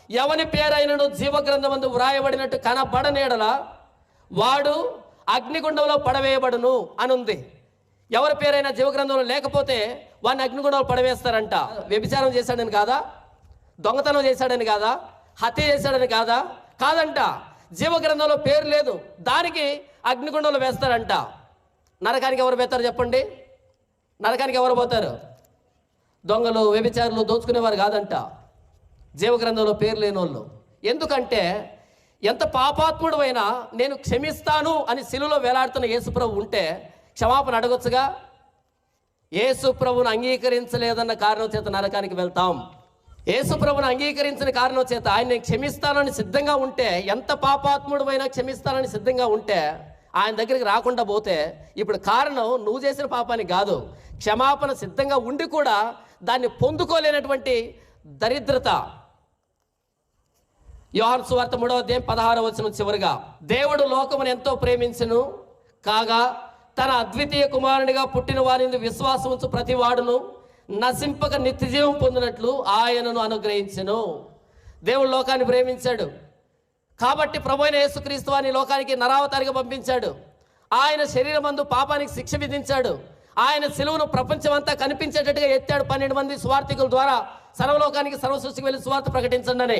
ఎవని పేరైనను జీవగ్రంథమందు వ్రాయబడినట్టు కనబడనేడల వాడు అగ్నిగుండంలో పడవేయబడును అని ఉంది. ఎవరి పేరైనా జీవగ్రంథంలో లేకపోతే వాడిని అగ్నిగుండంలో పడవేస్తారంట. వ్యభిచారం చేశాడని కాదా, దొంగతనం చేశాడని కాదా, హత్య చేశాడని కాదా, కాదంట. జీవగ్రంథంలో పేరు లేదు, దానికి అగ్నిగుండంలో వేస్తారంట. నరకానికి ఎవరు పోతారు చెప్పండి? నరకానికి ఎవరు పోతారు? దొంగలు, వ్యభిచారులు, దోచుకునేవారు కాదంట, జీవగ్రంథంలో పేరు లేని వాళ్ళు. ఎందుకంటే ఎంత పాపాత్ముడు అయినా నేను క్షమిస్తాను అని శిలువలో వేలాడుతున్న యేసుప్రభు ఉంటే క్షమాపణ అడగొచ్చుగా. యేసుప్రభుని అంగీకరించలేదన్న కారణం చేత నరకానికి వెళ్తాం. యేసుప్రభుని అంగీకరించిన కారణం చేత ఆయన నేను క్షమిస్తానని సిద్ధంగా ఉంటే, ఎంత పాపాత్ముడు అయినా క్షమిస్తానని సిద్ధంగా ఉంటే ఆయన దగ్గరికి రాకుండా పోతే ఇప్పుడు కారణం నువ్వు చేసిన పాపానికి కాదు, క్షమాపణ సిద్ధంగా ఉండి కూడా దాన్ని పొందుకోలేనటువంటి దరిద్రత. యోహాను సువార్త 3:16 చివరిగా, దేవుడు లోకమును ఎంతో ప్రేమించును కాగా తన అద్వితీయ కుమారునిగా పుట్టిన వారిని విశ్వాసం ఉంచు ప్రతి వాడును నశింపక నిత్యజీవం పొందినట్లు ఆయనను అనుగ్రహించెను. దేవుడు లోకాన్ని ప్రేమించాడు కాబట్టి ప్రభువైన యేసుక్రీస్తు వారిని లోకానికి నరావతారిగా పంపించాడు. ఆయన శరీరమందు పాపానికి శిక్ష విధించాడు. ఆయన సిలువను ప్రపంచమంతా కనిపించేటట్టుగా ఎత్తాడు. 12 మంది సువార్థికుల ద్వారా సర్వలోకానికి, సర్వ సృష్టికి వెళ్ళి సువార్త ప్రకటించండి అని.